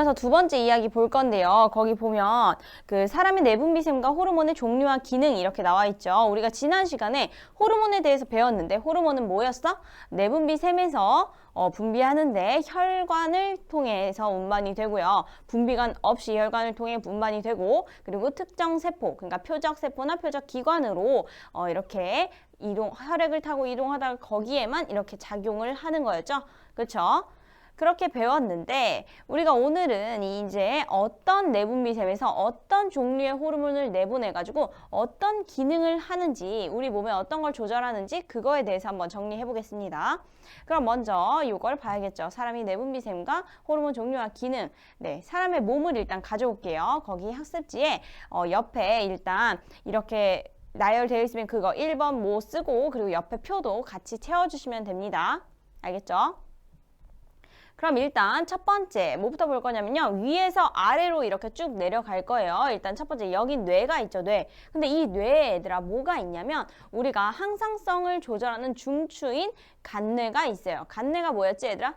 이어서 두 번째 이야기 볼 건데요. 거기 보면 그 사람의 내분비샘과 호르몬의 종류와 기능 이렇게 나와 있죠. 우리가 지난 시간에 호르몬에 대해서 배웠는데 호르몬은 뭐였어? 내분비샘에서 분비하는데 혈관을 통해서 운반이 되고요. 분비관 없이 혈관을 통해 운반이 되고 그리고 특정 세포, 그러니까 표적 세포나 표적 기관으로 이렇게 혈액을 타고 이동하다가 거기에만 이렇게 작용을 하는 거였죠. 그렇죠? 그렇게 배웠는데 우리가 오늘은 이제 어떤 내분비샘에서 어떤 종류의 호르몬을 내보내가지고 어떤 기능을 하는지 우리 몸에 어떤 걸 조절하는지 그거에 대해서 한번 정리해 보겠습니다. 그럼 먼저 이걸 봐야겠죠. 사람이 내분비샘과 호르몬 종류와 기능. 네, 사람의 몸을 일단 가져올게요. 거기 학습지에 옆에 일단 이렇게 나열되어 있으면 그거 1번 뭐 쓰고 그리고 옆에 표도 같이 채워주시면 됩니다. 알겠죠? 그럼 일단 첫 번째 뭐부터 볼 거냐면요. 위에서 아래로 이렇게 쭉 내려갈 거예요. 일단 첫 번째 여기 뇌가 있죠. 뇌. 근데 이 뇌에 얘들아 뭐가 있냐면 우리가 항상성을 조절하는 중추인 간뇌가 있어요. 간뇌가 뭐였지 얘들아?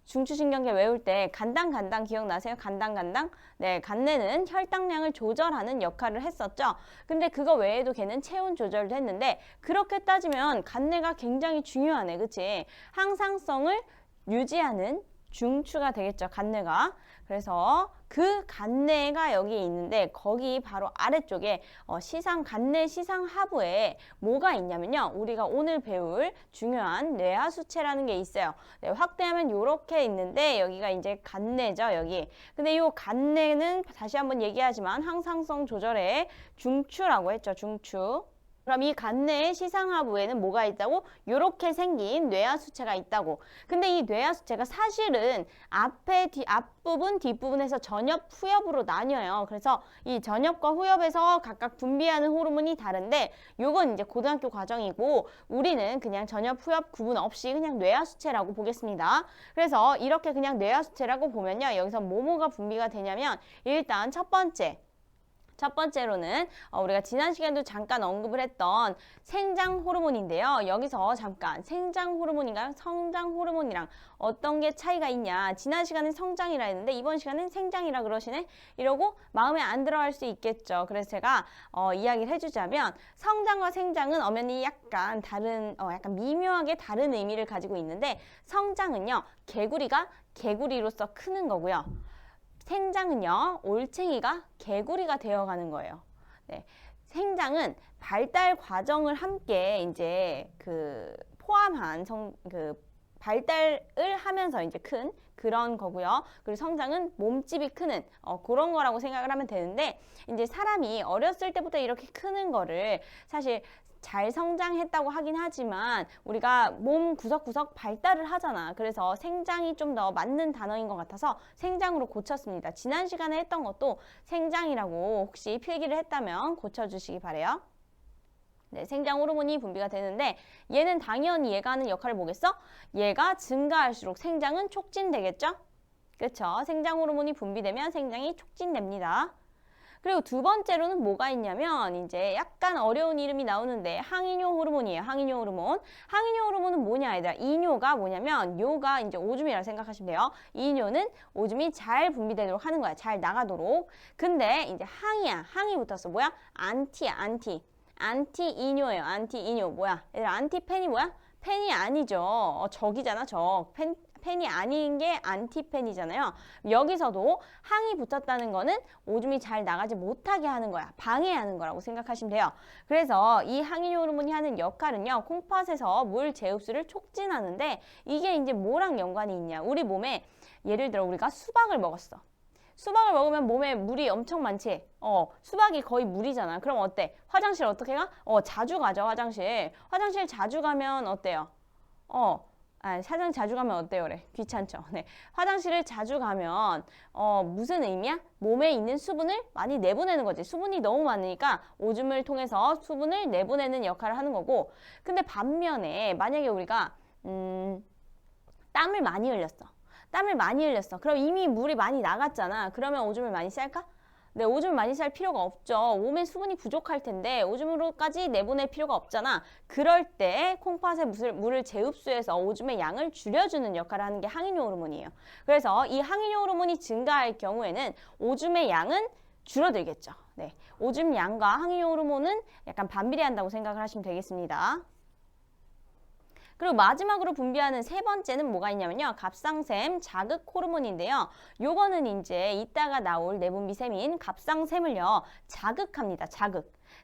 중추신경계 외울 때 간당 기억나세요? 간당? 네, 간뇌는 혈당량을 조절하는 역할을 했었죠. 근데 그거 외에도 걔는 체온 조절도 했는데 그렇게 따지면 간뇌가 굉장히 중요하네. 그치? 항상성을 유지하는 중추가 되겠죠. 간뇌가. 그래서 그 간뇌가 여기 있는데 거기 바로 아래쪽에 간뇌 시상하부에 뭐가 있냐면요. 우리가 오늘 배울 중요한 뇌하수체라는 게 있어요. 네, 확대하면 이렇게 있는데 여기가 이제 간뇌죠. 여기. 근데 이 간뇌는 다시 한번 얘기하지만 항상성 조절의 중추라고 했죠. 중추. 그럼 이 간뇌의 시상하부에는 뭐가 있다고? 이렇게 생긴 뇌하수체가 있다고. 근데 이 뇌하수체가 사실은 앞부분, 뒷부분에서 전엽, 후엽으로 나뉘어요. 그래서 이 전엽과 후엽에서 각각 분비하는 호르몬이 다른데 요건 이제 고등학교 과정이고 우리는 그냥 전엽, 후엽 구분 없이 그냥 뇌하수체라고 보겠습니다. 그래서 이렇게 그냥 뇌하수체라고 보면요. 여기서 뭐가 분비가 되냐면 일단 첫 번째로는 우리가 지난 시간에도 잠깐 언급을 했던 생장 호르몬인데요. 여기서 잠깐 생장 호르몬이랑 성장 호르몬이랑 어떤 게 차이가 있냐. 지난 시간엔 성장이라 했는데 이번 시간엔 생장이라 그러시네. 이러고 마음에 안 들어할 수 있겠죠. 그래서 제가 이야기를 해주자면 성장과 생장은 엄연히 약간 다른 약간 미묘하게 다른 의미를 가지고 있는데 성장은요. 개구리가 개구리로서 크는 거고요. 생장은요, 올챙이가 개구리가 되어가는 거예요. 네. 생장은 발달 과정을 함께 이제 포함한 발달을 하면서 이제 큰 그런 거고요. 그리고 성장은 몸집이 크는 그런 거라고 생각을 하면 되는데 이제 사람이 어렸을 때부터 이렇게 크는 거를 사실 잘 성장했다고 하긴 하지만 우리가 몸 구석구석 발달을 하잖아. 그래서 생장이 좀 더 맞는 단어인 것 같아서 생장으로 고쳤습니다. 지난 시간에 했던 것도 생장이라고 혹시 필기를 했다면 고쳐주시기 바래요. 네, 생장 호르몬이 분비가 되는데 얘는 당연히 얘가 하는 역할을 뭐겠어? 얘가 증가할수록 생장은 촉진되겠죠? 그렇죠? 생장 호르몬이 분비되면 생장이 촉진됩니다. 그리고 두 번째로는 뭐가 있냐면 이제 약간 어려운 이름이 나오는데 항이뇨 호르몬이에요. 항이뇨 호르몬. 항이뇨 호르몬은 뭐냐 얘들아. 이뇨가 뭐냐면 요가 이제 오줌이라 생각하시면 돼요. 이뇨는 오줌이 잘 분비되도록 하는 거야. 잘 나가도록. 근데 이제 항이야. 항이 붙었어. 뭐야? 안티야. 안티이뇨예요. 안티이뇨. 뭐야? 얘들아 안티펜이 뭐야? 펜이 아니죠. 적이잖아. 적. 펜이 아닌 게 안티펜이잖아요. 여기서도 항이 붙었다는 거는 오줌이 잘 나가지 못하게 하는 거야. 방해하는 거라고 생각하시면 돼요. 그래서 이 항이뇨 호르몬이 하는 역할은요. 콩팥에서 물 재흡수를 촉진하는데 이게 이제 뭐랑 연관이 있냐. 우리 몸에 예를 들어 우리가 수박을 먹었어. 수박을 먹으면 몸에 물이 엄청 많지? 수박이 거의 물이잖아. 그럼 어때? 화장실 어떻게 가? 자주 가죠, 화장실. 화장실 자주 가면 어때요? 화장실 자주 가면 어때요? 그래. 귀찮죠. 네. 화장실을 자주 가면 무슨 의미야? 몸에 있는 수분을 많이 내보내는 거지. 수분이 너무 많으니까 오줌을 통해서 수분을 내보내는 역할을 하는 거고. 근데 반면에 만약에 우리가 땀을 많이 흘렸어. 그럼 이미 물이 많이 나갔잖아. 그러면 오줌을 많이 쌀까? 네, 오줌을 많이 쌀 필요가 없죠. 몸에 수분이 부족할 텐데 오줌으로까지 내보낼 필요가 없잖아. 그럴 때 콩팥에 물을 재흡수해서 오줌의 양을 줄여주는 역할을 하는 게 항인효 호르몬이에요. 그래서 이 항인효 호르몬이 증가할 경우에는 오줌의 양은 줄어들겠죠. 네, 오줌 양과 항인효 호르몬은 약간 반비례한다고 생각을 하시면 되겠습니다. 그리고 마지막으로 분비하는 세 번째는 뭐가 있냐면요. 갑상샘 자극 호르몬인데요. 요거는 이제 이따가 나올 내분비샘인 갑상샘을요. 자극합니다.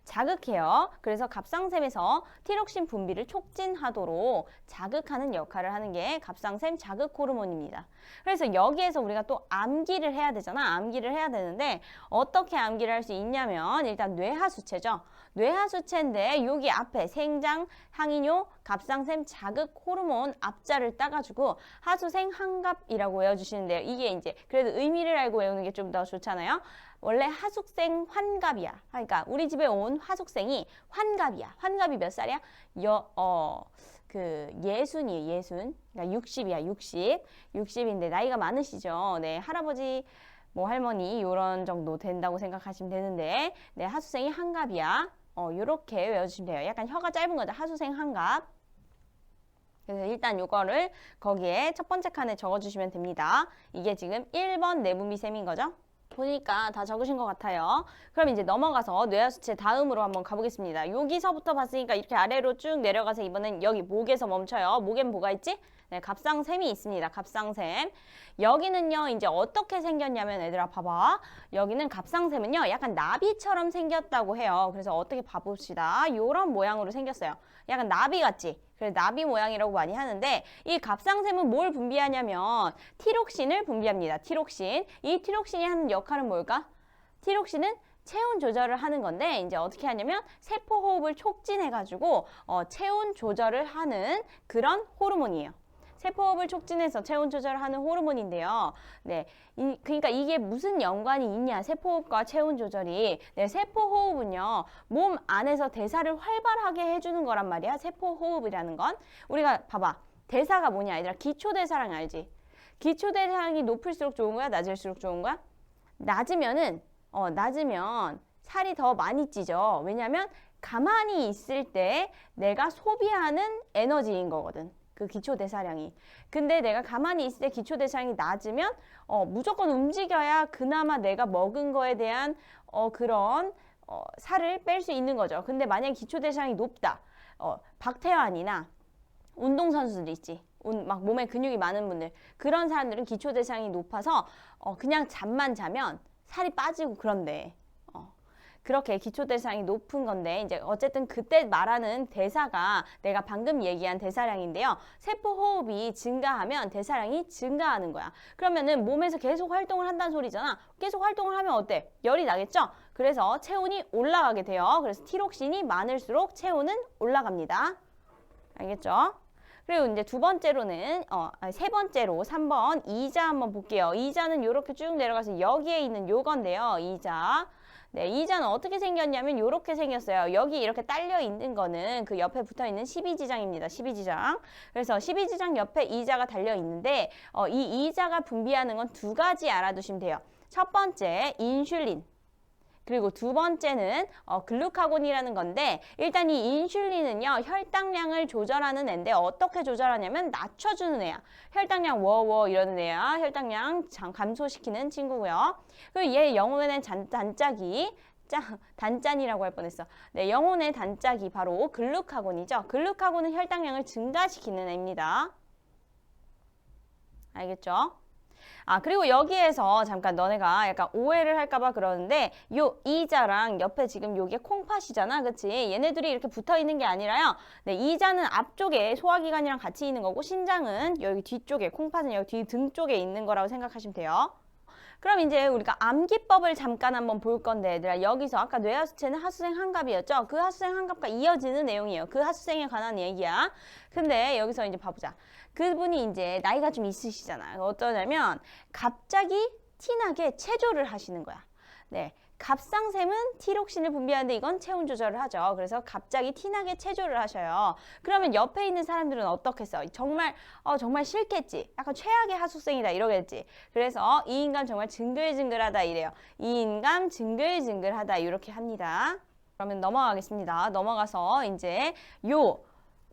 자극해요. 그래서 갑상샘에서 티록신 분비를 촉진하도록 자극하는 역할을 하는 게 갑상샘 자극 호르몬입니다. 그래서 여기에서 우리가 또 암기를 해야 되잖아. 암기를 해야 되는데 어떻게 암기를 할 수 있냐면 일단 뇌하수체죠. 뇌하수체인데 여기 앞에 생장, 항인효, 갑상샘 자극 호르몬 앞자를 따가지고 하수생 환갑이라고 외워주시는데요. 이게 이제 그래도 의미를 알고 외우는 게 좀 더 좋잖아요. 원래 하숙생 환갑이야. 그러니까 우리 집에 온 하숙생이 환갑이야. 환갑이 몇 살이야? 예순이에요, 예순. 그러니까 60이야, 60. 60인데 나이가 많으시죠. 네, 할아버지, 뭐 할머니 요런 정도 된다고 생각하시면 되는데, 네, 하수생이 환갑이야. 요렇게 외워주시면 돼요. 약간 혀가 짧은 거죠. 하수생 환갑. 그래서 일단 요거를 거기에 첫 번째 칸에 적어주시면 됩니다. 이게 지금 1번 내분비샘인 거죠. 보니까 다 적으신 것 같아요. 그럼 이제 넘어가서 뇌하수체 다음으로 한번 가보겠습니다. 여기서부터 봤으니까 이렇게 아래로 쭉 내려가서 이번엔 여기 목에서 멈춰요. 목엔 뭐가 있지? 네, 갑상샘이 있습니다. 갑상샘. 여기는요, 이제 어떻게 생겼냐면 얘들아 봐봐. 여기는 갑상샘은요, 약간 나비처럼 생겼다고 해요. 그래서 어떻게 봐봅시다. 요런 모양으로 생겼어요. 약간 나비 같지? 그래서 나비 모양이라고 많이 하는데 이 갑상샘은 뭘 분비하냐면 티록신을 분비합니다. 티록신. 이 티록신이 하는 역할은 뭘까? 티록신은 체온 조절을 하는 건데 이제 어떻게 하냐면 세포 호흡을 촉진해가지고 체온 조절을 하는 그런 호르몬이에요. 세포호흡을 촉진해서 체온 조절을 하는 호르몬인데요. 네, 그러니까 이게 무슨 연관이 있냐? 세포호흡과 체온 조절이. 네, 세포호흡은요. 몸 안에서 대사를 활발하게 해주는 거란 말이야. 세포호흡이라는 건. 우리가 봐봐. 대사가 뭐냐? 얘들아 기초대사량 알지? 기초대사량이 높을수록 좋은 거야? 낮을수록 좋은 거야? 낮으면 살이 더 많이 찌죠. 왜냐면 가만히 있을 때 내가 소비하는 에너지인 거거든. 그 기초대사량이. 근데 내가 가만히 있을 때 기초대사량이 낮으면 무조건 움직여야 그나마 내가 먹은 거에 대한 그런 살을 뺄 수 있는 거죠. 근데 만약에 기초대사량이 높다. 박태환이나 운동선수들 있지. 막 몸에 근육이 많은 분들. 그런 사람들은 기초대사량이 높아서 그냥 잠만 자면 살이 빠지고 그런데. 그렇게 기초대사량이 높은 건데 이제 어쨌든 그때 말하는 대사가 내가 방금 얘기한 대사량인데요. 세포 호흡이 증가하면 대사량이 증가하는 거야. 그러면은 몸에서 계속 활동을 한다는 소리잖아. 계속 활동을 하면 어때? 열이 나겠죠? 그래서 체온이 올라가게 돼요. 그래서 티록신이 많을수록 체온은 올라갑니다. 알겠죠? 그리고 이제 세 번째로 3번 이자 한번 볼게요. 이자는 이렇게 쭉 내려가서 여기에 있는 요건데요. 이자. 네, 이자는 어떻게 생겼냐면 이렇게 생겼어요. 여기 이렇게 딸려 있는 거는 그 옆에 붙어 있는 12지장입니다. 12지장. 그래서 12지장 옆에 이자가 달려 있는데 이 이자가 분비하는 건 두 가지 알아두시면 돼요. 첫 번째 인슐린. 그리고 두 번째는 글루카곤이라는 건데 일단 이 인슐린은요 혈당량을 조절하는 애인데 어떻게 조절하냐면 낮춰주는 애야. 혈당량 워워 이러는 애야. 혈당량 감소시키는 친구고요. 그리고 얘 영혼의 단짠이라고 할 뻔했어. 네, 영혼의 단짝이 바로 글루카곤이죠. 글루카곤은 혈당량을 증가시키는 애입니다. 알겠죠? 그리고 여기에서 잠깐 너네가 약간 오해를 할까봐 그러는데 요 이자랑 옆에 지금 요게 콩팥이잖아. 그치? 얘네들이 이렇게 붙어 있는 게 아니라요. 네, 이자는 앞쪽에 소화기관이랑 같이 있는 거고 신장은 여기 뒤쪽에 콩팥은 여기 뒤 등 쪽에 있는 거라고 생각하시면 돼요. 그럼 이제 우리가 암기법을 잠깐 한번 볼 건데 얘들아 여기서 아까 뇌하수체는 하수생 환갑이었죠? 그 하수생 환갑과 이어지는 내용이에요. 그 하수생에 관한 얘기야. 근데 여기서 이제 봐보자. 그분이 이제 나이가 좀 있으시잖아. 어떠냐면 갑자기 티나게 체조를 하시는 거야. 네, 갑상샘은 티록신을 분비하는데 이건 체온 조절을 하죠. 그래서 갑자기 티나게 체조를 하셔요. 그러면 옆에 있는 사람들은 어떻겠어? 정말 싫겠지. 약간 최악의 하숙생이다 이러겠지. 그래서 이 인간 정말 징글징글하다 이래요. 이 인간 징글징글하다 이렇게 합니다. 그러면 넘어가겠습니다. 넘어가서 이제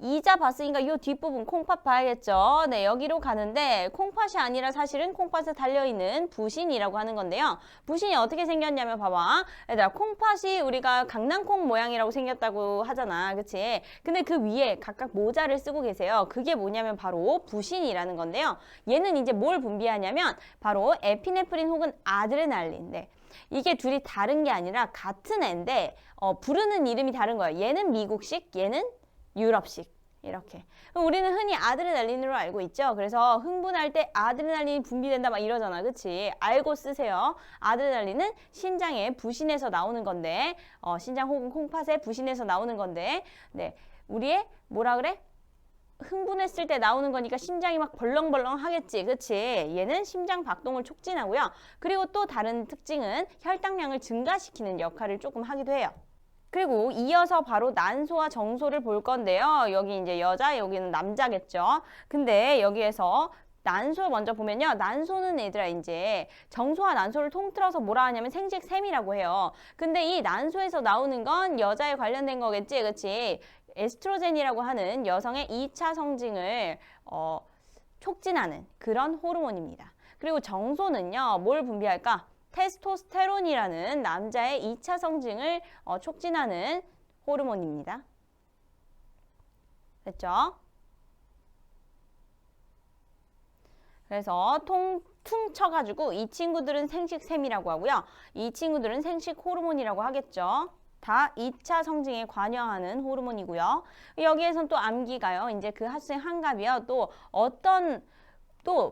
이자 봤으니까 요 뒷부분 콩팥 봐야겠죠. 네, 여기로 가는데 콩팥이 아니라 사실은 콩팥에 달려있는 부신이라고 하는 건데요. 부신이 어떻게 생겼냐면 봐봐. 얘들아, 콩팥이 우리가 강낭콩 모양이라고 생겼다고 하잖아. 그치? 근데 그 위에 각각 모자를 쓰고 계세요. 그게 뭐냐면 바로 부신이라는 건데요. 얘는 이제 뭘 분비하냐면 바로 에피네프린 혹은 아드레날린. 네. 이게 둘이 다른 게 아니라 같은 애인데 부르는 이름이 다른 거예요. 얘는 미국식, 얘는 유럽식 이렇게. 우리는 흔히 아드레날린으로 알고 있죠. 그래서 흥분할 때 아드레날린이 분비된다 막 이러잖아. 그치? 알고 쓰세요. 아드레날린은 신장의 부신에서 나오는 건데 신장 혹은 콩팥의 부신에서 나오는 건데 네, 우리의 뭐라 그래? 흥분했을 때 나오는 거니까 심장이 막 벌렁벌렁 하겠지. 그치? 얘는 심장 박동을 촉진하고요. 그리고 또 다른 특징은 혈당량을 증가시키는 역할을 조금 하기도 해요. 그리고 이어서 바로 난소와 정소를 볼 건데요. 여기 이제 여자, 여기는 남자겠죠. 근데 여기에서 난소 먼저 보면요. 난소는 얘들아 이제 정소와 난소를 통틀어서 뭐라 하냐면 생식샘이라고 해요. 근데 이 난소에서 나오는 건 여자에 관련된 거겠지. 그치? 에스트로겐이라고 하는 여성의 2차 성징을 촉진하는 그런 호르몬입니다. 그리고 정소는요. 뭘 분비할까? 테스토스테론이라는 남자의 2차 성징을 촉진하는 호르몬입니다. 됐죠? 그래서 퉁쳐가지고 이 친구들은 생식샘이라고 하고요. 이 친구들은 생식 호르몬이라고 하겠죠. 다 2차 성징에 관여하는 호르몬이고요. 여기에선 또 암기가요. 이제 그 하수생 한갑이요. 또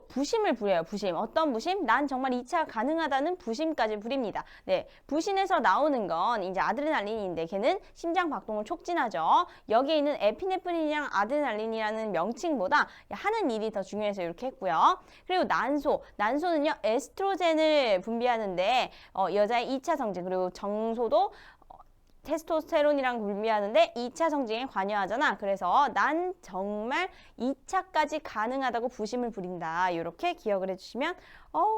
부심을 부려요. 부심. 어떤 부심? 난 정말 2차 가능하다는 부심까지 부립니다. 네, 부신에서 나오는 건 이제 아드레날린인데 걔는 심장 박동을 촉진하죠. 여기에 있는 에피네프린이랑 아드레날린이라는 명칭보다 하는 일이 더 중요해서 이렇게 했고요. 그리고 난소는요. 에스트로겐을 분비하는데 여자의 2차 성징 그리고 정소도 테스토스테론이랑 분비하는데 2차 성징에 관여하잖아. 그래서 난 정말 2차까지 가능하다고 부심을 부린다. 이렇게 기억을 해주시면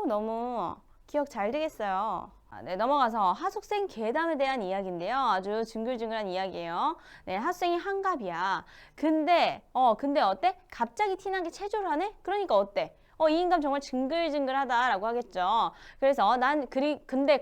너무 기억 잘 되겠어요. 네, 넘어가서 하숙생 괴담에 대한 이야기인데요. 아주 징글징글한 이야기예요. 네, 하숙생이 한갑이야. 근데 어때? 갑자기 티나게 체조를 하네? 그러니까 어때? 이 인간 정말 징글징글하다라고 하겠죠. 그래서 근데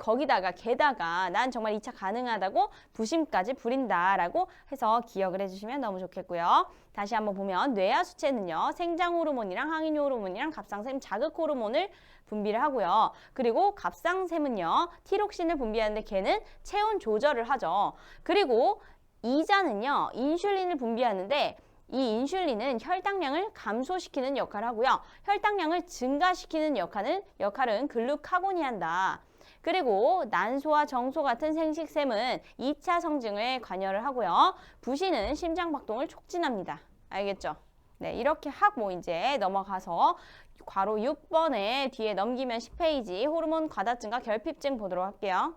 게다가 난 정말 2차 가능하다고 부심까지 부린다라고 해서 기억을 해주시면 너무 좋겠고요. 다시 한번 보면 뇌하수체는요. 생장 호르몬이랑 항인효 호르몬이랑 갑상샘 자극 호르몬을 분비를 하고요. 그리고 갑상샘은요. 티록신을 분비하는데 걔는 체온 조절을 하죠. 그리고 이자는요. 인슐린을 분비하는데 이 인슐린은 혈당량을 감소시키는 역할을 하고요. 혈당량을 증가시키는 역할은 글루카곤이 한다. 그리고 난소와 정소 같은 생식샘은 2차 성징에 관여를 하고요. 부신은 심장 박동을 촉진합니다. 알겠죠? 네, 이렇게 하고 이제 넘어가서 괄호 6번에 뒤에 넘기면 10페이지 호르몬 과다증과 결핍증 보도록 할게요.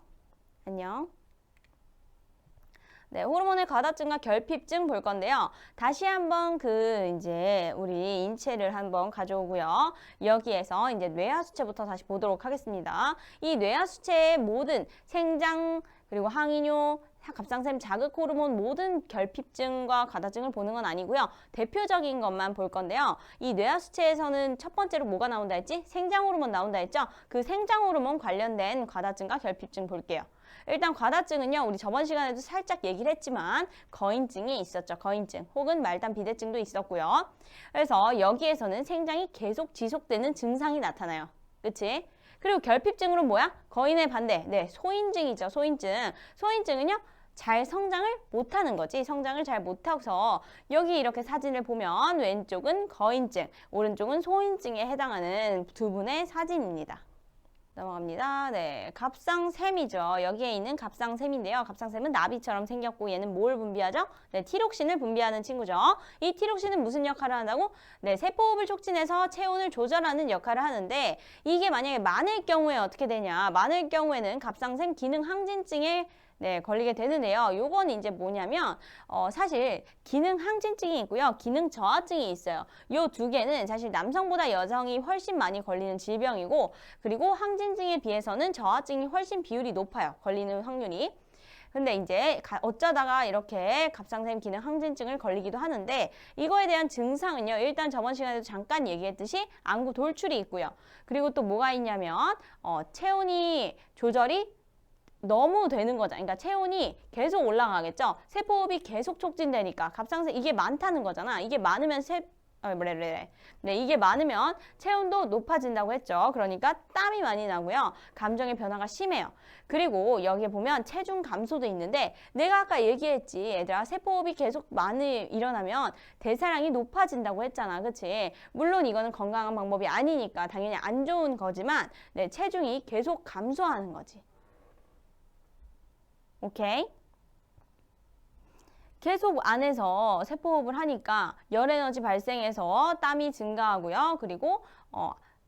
안녕. 네, 호르몬의 과다증과 결핍증 볼 건데요. 다시 한번 이제 우리 인체를 한번 가져오고요. 여기에서 이제 뇌하수체부터 다시 보도록 하겠습니다. 이 뇌하수체의 모든 생장 그리고 항인효 갑상샘 자극 호르몬 모든 결핍증과 과다증을 보는 건 아니고요. 대표적인 것만 볼 건데요. 이 뇌하수체에서는 첫 번째로 뭐가 나온다 했지? 생장 호르몬 나온다 했죠? 그 생장 호르몬 관련된 과다증과 결핍증 볼게요. 일단 과다증은요. 우리 저번 시간에도 살짝 얘기를 했지만 거인증이 있었죠. 거인증 혹은 말단 비대증도 있었고요. 그래서 여기에서는 생장이 계속 지속되는 증상이 나타나요. 그치? 그리고 결핍증으로 뭐야? 거인의 반대. 네, 소인증이죠. 소인증. 소인증은요. 잘 성장을 못하는 거지. 성장을 잘 못해서 여기 이렇게 사진을 보면 왼쪽은 거인증, 오른쪽은 소인증에 해당하는 두 분의 사진입니다. 넘어갑니다. 네, 갑상샘이죠. 여기에 있는 갑상샘인데요. 갑상샘은 나비처럼 생겼고 얘는 뭘 분비하죠? 네, 티록신을 분비하는 친구죠. 이 티록신은 무슨 역할을 한다고? 네, 세포호흡을 촉진해서 체온을 조절하는 역할을 하는데 이게 만약에 많을 경우에 어떻게 되냐? 많을 경우에는 갑상샘 기능 항진증에 걸리게 되는데요. 요건 이제 뭐냐면, 사실 기능 항진증이 있고요. 기능 저하증이 있어요. 요 두 개는 사실 남성보다 여성이 훨씬 많이 걸리는 질병이고, 그리고 항진증에 비해서는 저하증이 훨씬 비율이 높아요. 걸리는 확률이. 근데 이제 어쩌다가 이렇게 갑상샘 기능 항진증을 걸리기도 하는데 이거에 대한 증상은요. 일단 저번 시간에도 잠깐 얘기했듯이 안구 돌출이 있고요. 그리고 또 뭐가 있냐면 체온이 조절이 너무 되는 거죠. 그러니까 체온이 계속 올라가겠죠. 세포호흡이 계속 촉진되니까 갑상샘 이게 많다는 거잖아. 이게 많으면 이게 많으면 체온도 높아진다고 했죠. 그러니까 땀이 많이 나고요. 감정의 변화가 심해요. 그리고 여기에 보면 체중 감소도 있는데 내가 아까 얘기했지. 얘들아 세포호흡이 계속 많이 일어나면 대사량이 높아진다고 했잖아. 그치? 물론 이거는 건강한 방법이 아니니까 당연히 안 좋은 거지만 체중이 계속 감소하는 거지. 오케이? 계속 안에서 세포호흡을 하니까 열에너지 발생해서 땀이 증가하고요. 그리고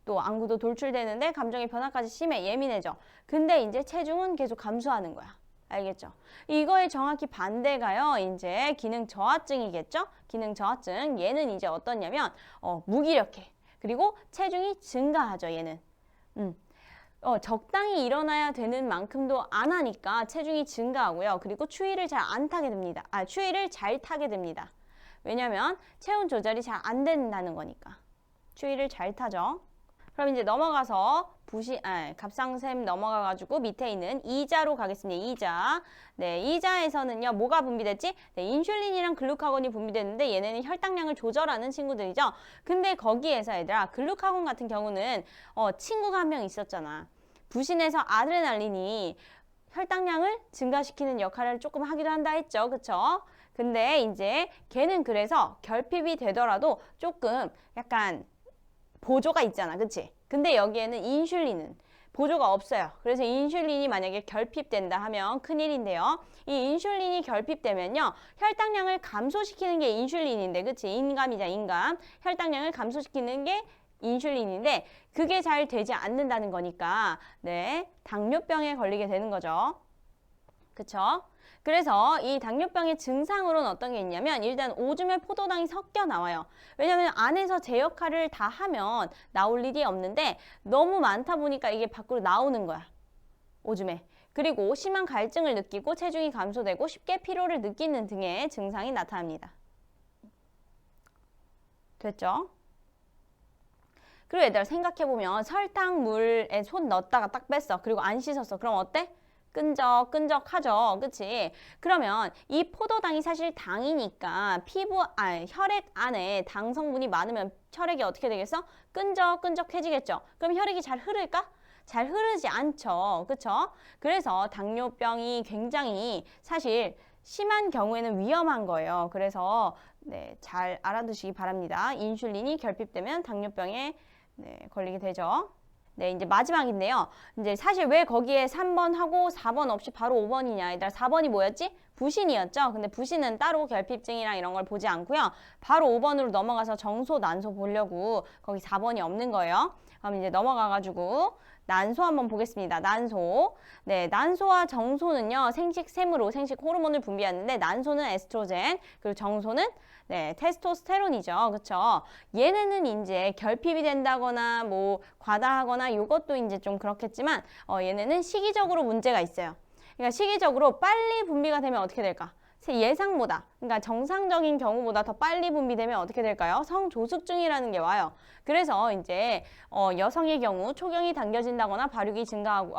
또 안구도 돌출되는데 감정의 변화까지 심해 예민해져. 근데 이제 체중은 계속 감소하는 거야. 알겠죠? 이거에 정확히 반대가요. 이제 기능 저하증이겠죠? 기능 저하증. 얘는 이제 어떠냐면 무기력해. 그리고 체중이 증가하죠. 얘는. 적당히 일어나야 되는 만큼도 안 하니까 체중이 증가하고요. 그리고 추위를 잘 안 타게 됩니다. 추위를 잘 타게 됩니다. 왜냐면 체온 조절이 잘 안 된다는 거니까. 추위를 잘 타죠. 그럼 이제 넘어가서 갑상샘 넘어가가지고 밑에 있는 이자로 가겠습니다. 이자. 네, 이자에서는요, 뭐가 분비됐지? 네, 인슐린이랑 글루카곤이 분비됐는데 얘네는 혈당량을 조절하는 친구들이죠. 근데 거기에서 얘들아, 글루카곤 같은 경우는 친구가 한 명 있었잖아. 부신에서 아드레날린이 혈당량을 증가시키는 역할을 조금 하기도 한다 했죠. 그쵸? 근데 이제 걔는 그래서 결핍이 되더라도 조금 약간 보조가 있잖아. 그치? 근데 여기에는 인슐린은 보조가 없어요. 그래서 인슐린이 만약에 결핍된다 하면 큰일인데요. 이 인슐린이 결핍되면요. 혈당량을 감소시키는 게 인슐린인데 그치? 인감이자 인감. 혈당량을 감소시키는 게 인슐린인데 그게 잘 되지 않는다는 거니까 당뇨병에 걸리게 되는 거죠. 그쵸? 그래서 이 당뇨병의 증상으로는 어떤 게 있냐면 일단 오줌에 포도당이 섞여 나와요. 왜냐면 안에서 제 역할을 다 하면 나올 일이 없는데 너무 많다 보니까 이게 밖으로 나오는 거야. 오줌에. 그리고 심한 갈증을 느끼고 체중이 감소되고 쉽게 피로를 느끼는 등의 증상이 나타납니다. 됐죠? 그리고 얘들아 생각해보면 설탕물에 손 넣었다가 딱 뺐어. 그리고 안 씻었어. 그럼 어때? 끈적끈적하죠. 그치? 그러면 이 포도당이 사실 당이니까 혈액 안에 당 성분이 많으면 혈액이 어떻게 되겠어? 끈적끈적해지겠죠. 그럼 혈액이 잘 흐를까? 잘 흐르지 않죠. 그쵸? 그래서 당뇨병이 굉장히 사실 심한 경우에는 위험한 거예요. 그래서 잘 알아두시기 바랍니다. 인슐린이 결핍되면 당뇨병에 걸리게 되죠. 이제 마지막인데요. 이제 사실 왜 거기에 3번 하고 4번 없이 바로 5번이냐. 일단 4번이 뭐였지? 부신이었죠. 근데 부신은 따로 결핍증이랑 이런 걸 보지 않고요. 바로 5번으로 넘어가서 정소, 난소 보려고 거기 4번이 없는 거예요. 그럼 이제 넘어가가지고 난소 한번 보겠습니다. 난소. 난소와 정소는요. 생식샘으로 생식 호르몬을 분비하는데 난소는 에스트로겐, 그리고 정소는 테스토스테론이죠. 그쵸? 얘네는 이제 결핍이 된다거나 뭐 과다하거나 요것도 이제 좀 그렇겠지만 얘네는 시기적으로 문제가 있어요. 그러니까 시기적으로 빨리 분비가 되면 어떻게 될까? 예상보다, 그러니까 정상적인 경우보다 더 빨리 분비되면 어떻게 될까요? 성조숙증이라는 게 와요. 그래서 이제 여성의 경우 초경이 당겨진다거나 발육이 증가하고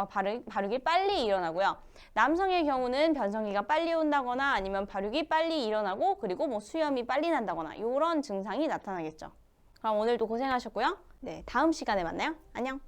발육이 빨리 일어나고요. 남성의 경우는 변성기가 빨리 온다거나 아니면 발육이 빨리 일어나고 그리고 뭐 수염이 빨리 난다거나 이런 증상이 나타나겠죠. 그럼 오늘도 고생하셨고요. 다음 시간에 만나요. 안녕.